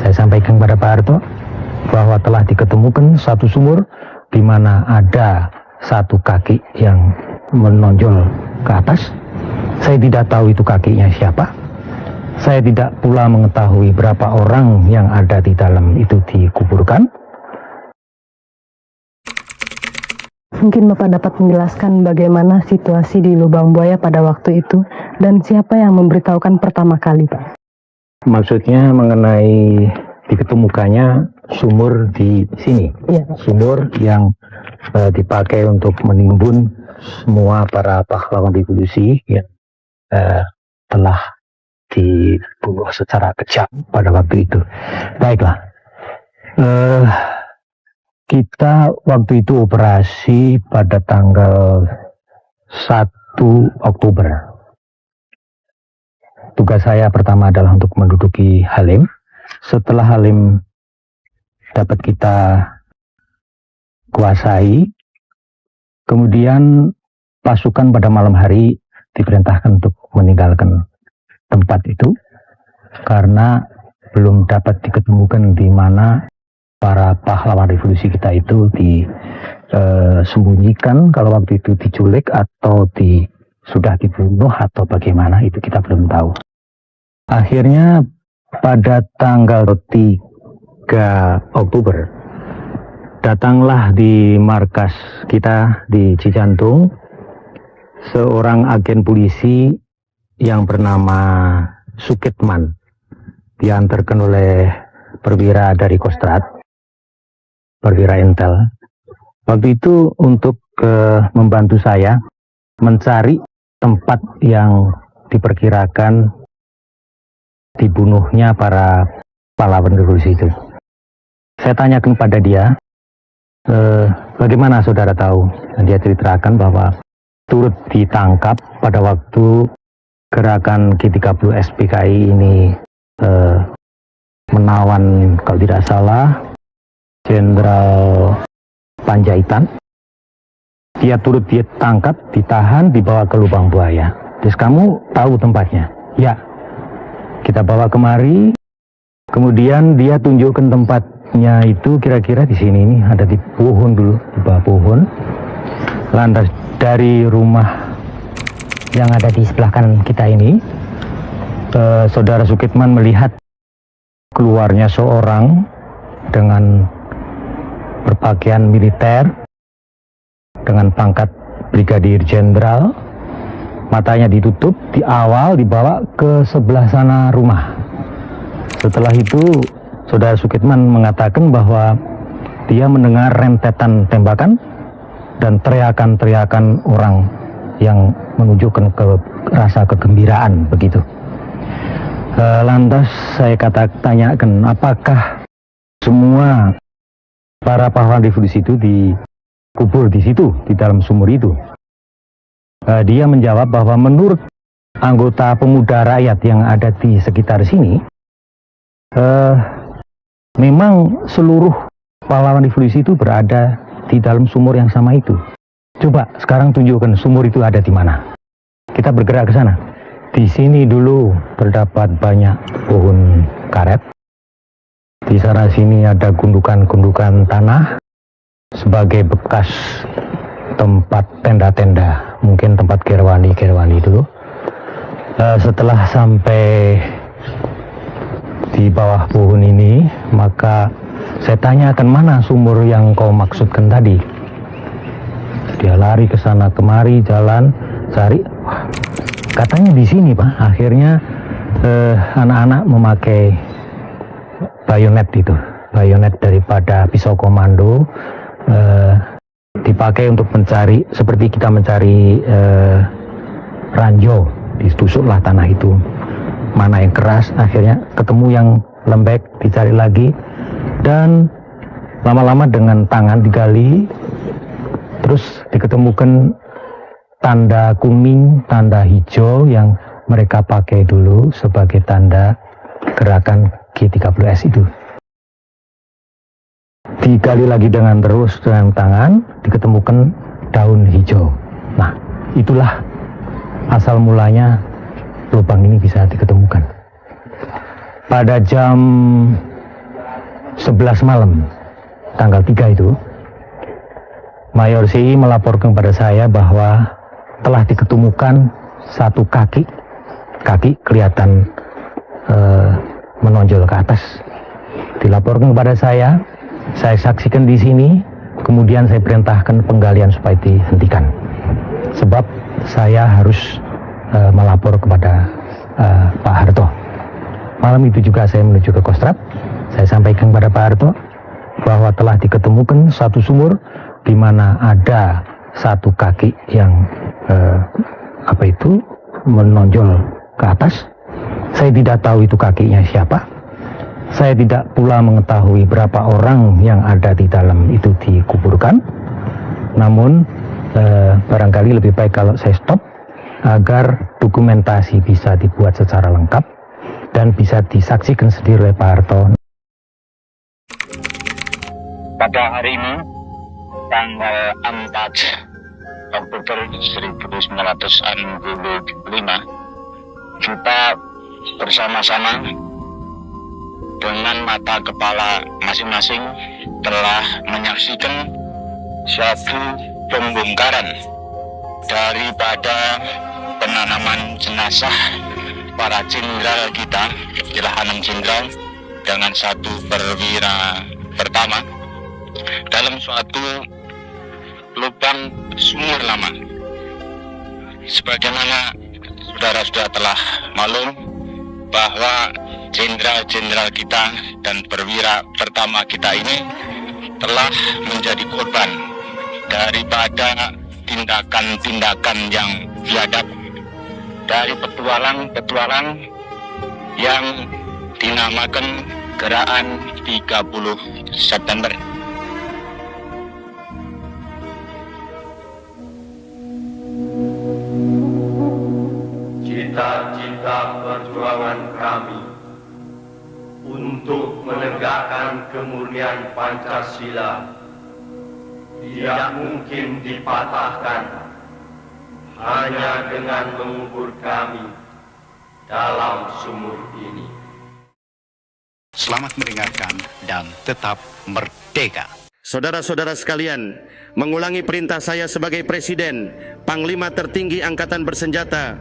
Saya sampaikan kepada Pak Harto bahwa telah diketemukan satu sumur di mana ada satu kaki yang menonjol ke atas. Saya tidak tahu itu kakinya siapa. Saya tidak pula mengetahui berapa orang yang ada di dalam itu dikuburkan. Mungkin Bapak dapat menjelaskan bagaimana situasi di lubang buaya pada waktu itu dan siapa yang memberitahukan pertama kali, Pak? Maksudnya mengenai diketemukannya sumur di sini, ya. Sumur yang dipakai untuk menimbun semua para pahlawan revolusi yang telah dibunuh secara kejam pada waktu itu. Baiklah, kita waktu itu operasi pada tanggal 1 Oktober. Tugas saya pertama adalah untuk menduduki Halim. Setelah Halim dapat kita kuasai, kemudian pasukan pada malam hari diperintahkan untuk meninggalkan tempat itu karena belum dapat diketemukan di mana para pahlawan revolusi kita itu disembunyikan, kalau waktu itu diculik atau sudah dibunuh atau bagaimana, itu kita belum tahu. Akhirnya pada tanggal 3 Oktober datanglah di markas kita di Cijantung seorang agen polisi yang bernama Sukitman, diantarkan oleh perwira dari Kostrad, perwira Intel. Waktu itu untuk membantu saya mencari tempat yang diperkirakan dibunuhnya para pahlawan revolusi itu. Saya tanyakan pada dia, bagaimana saudara tahu? Dan dia ceritakan bahwa turut ditangkap pada waktu gerakan G30 SPKI ini menawan, kalau tidak salah, Jenderal Panjaitan. Dia turut ditangkap, ditahan, dibawa ke lubang buaya. Terus kamu tahu tempatnya? Ya. Kita bawa kemari, kemudian dia tunjukkan tempatnya itu kira-kira di sini, ini ada di pohon dulu, di bawah pohon. Lantas dari rumah yang ada di sebelah kanan kita ini, saudara Sukitman melihat keluarnya seorang dengan berpakaian militer dengan pangkat brigadir jenderal, matanya ditutup, di awal dibawa ke sebelah sana rumah. Setelah itu saudara Sukitman mengatakan bahwa dia mendengar rentetan tembakan dan teriakan-teriakan orang yang menunjukkan rasa kegembiraan begitu. Lantas saya tanyakan, apakah semua para pahlawan revolusi itu dikubur di situ, di dalam sumur itu? Dia menjawab bahwa menurut anggota pemuda rakyat yang ada di sekitar sini, memang seluruh pahlawan revolusi itu berada di dalam sumur yang sama itu. Coba sekarang tunjukkan sumur itu ada di mana. Kita bergerak ke sana. Di sini dulu terdapat banyak pohon karet. Di sana sini ada gundukan-gundukan tanah sebagai bekas tempat tenda-tenda, mungkin tempat Kirwani dulu. Setelah sampai di bawah pohon ini, maka saya tanyakan, mana sumur yang kau maksudkan tadi? Dia lari ke sana kemari, jalan cari, katanya di sini, Pak. Akhirnya anak-anak memakai bayonet itu, bayonet daripada pisau komando, dipakai untuk mencari, seperti kita mencari ranjau. Ditusuklah tanah itu, mana yang keras, akhirnya ketemu yang lembek, dicari lagi, dan lama-lama dengan tangan digali, terus diketemukan tanda kuning, tanda hijau yang mereka pakai dulu sebagai tanda gerakan G30S itu. Digali lagi dengan tangan, diketemukan daun hijau. Nah, itulah asal mulanya lubang ini bisa diketemukan. Pada jam 13 malam, tanggal 3 itu, Mayor CI melaporkan kepada saya bahwa telah diketemukan satu kaki kelihatan menonjol ke atas. Dilaporkan kepada saya saksikan di sini, kemudian saya perintahkan penggalian supaya dihentikan. Sebab saya harus melapor kepada Pak Harto. Malam itu juga saya menuju ke Kostrad. Saya sampaikan kepada Pak Harto bahwa telah diketemukan satu sumur di mana ada satu kaki yang menonjol ke atas. Saya tidak tahu itu kakinya siapa. Saya tidak pula mengetahui berapa orang yang ada di dalam itu dikuburkan. Namun barangkali lebih baik kalau saya stop agar dokumentasi bisa dibuat secara lengkap dan bisa disaksikan sendiri oleh Pak Harto. Pada hari ini, tanggal 4 Oktober 1965, kita bersama-sama dengan mata kepala masing-masing telah menyaksikan suatu pembongkaran daripada penanaman jenazah para jenderal kita, ialah 6 jenderal dengan 1 perwira pertama dalam suatu lubang sumur lama. Sebagaimana saudara-saudara telah maklum bahwa jenderal-jenderal kita dan perwira pertama kita ini telah menjadi korban daripada tindakan-tindakan yang biadab dari petualang-petualang yang dinamakan Gerakan 30 September. Cita-cita perjuangan kami untuk menegakkan kemurnian Pancasila tidak mungkin dipatahkan hanya dengan mengubur kami dalam sumur ini. Selamat mendengarkan dan tetap merdeka. Saudara-saudara sekalian, mengulangi perintah saya sebagai Presiden, Panglima tertinggi Angkatan Bersenjata,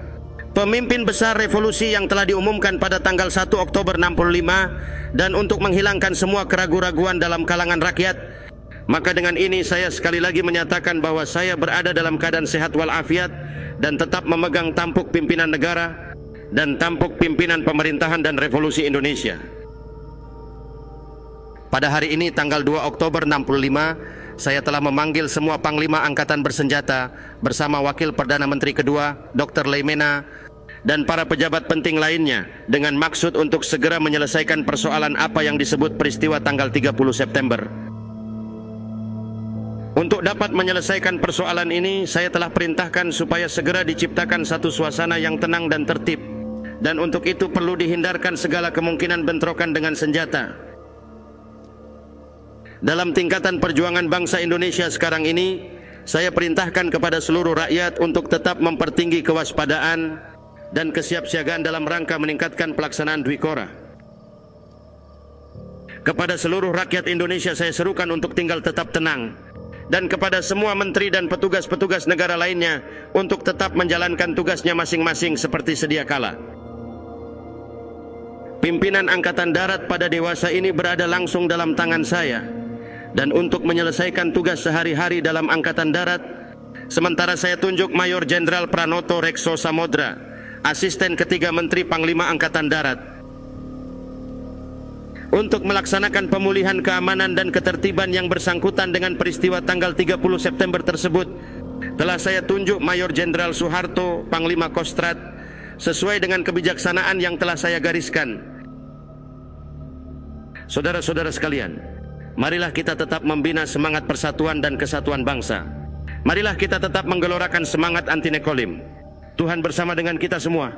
pemimpin besar revolusi yang telah diumumkan pada tanggal 1 Oktober 65, dan untuk menghilangkan semua keraguan-raguan dalam kalangan rakyat, maka dengan ini saya sekali lagi menyatakan bahwa saya berada dalam keadaan sehat walafiat dan tetap memegang tampuk pimpinan negara dan tampuk pimpinan pemerintahan dan revolusi Indonesia. Pada hari ini tanggal 2 Oktober 65, saya telah memanggil semua Panglima Angkatan Bersenjata bersama Wakil Perdana Menteri kedua, Dr. Leimena, dan para pejabat penting lainnya dengan maksud untuk segera menyelesaikan persoalan apa yang disebut peristiwa tanggal 30 September. Untuk dapat menyelesaikan persoalan ini, saya telah perintahkan supaya segera diciptakan satu suasana yang tenang dan tertib, dan untuk itu perlu dihindarkan segala kemungkinan bentrokan dengan senjata. Dalam tingkatan perjuangan bangsa Indonesia sekarang ini, saya perintahkan kepada seluruh rakyat untuk tetap mempertinggi kewaspadaan dan kesiapsiagaan dalam rangka meningkatkan pelaksanaan Dwi Korah. Kepada seluruh rakyat Indonesia saya serukan untuk tinggal tetap tenang, dan kepada semua menteri dan petugas-petugas negara lainnya untuk tetap menjalankan tugasnya masing-masing seperti sedia kala. Pimpinan Angkatan Darat pada dewasa ini berada langsung dalam tangan saya, dan untuk menyelesaikan tugas sehari-hari dalam Angkatan Darat, sementara saya tunjuk Mayor Jenderal Pranoto Rekso Samodra, Asisten Ketiga Menteri Panglima Angkatan Darat, untuk melaksanakan pemulihan keamanan dan ketertiban yang bersangkutan dengan peristiwa tanggal 30 September tersebut. Telah saya tunjuk Mayor Jenderal Soeharto, Panglima Kostrad, sesuai dengan kebijaksanaan yang telah saya gariskan. Saudara-saudara sekalian, marilah kita tetap membina semangat persatuan dan kesatuan bangsa. Marilah kita tetap menggelorakan semangat anti nekolim. Tuhan bersama dengan kita semua.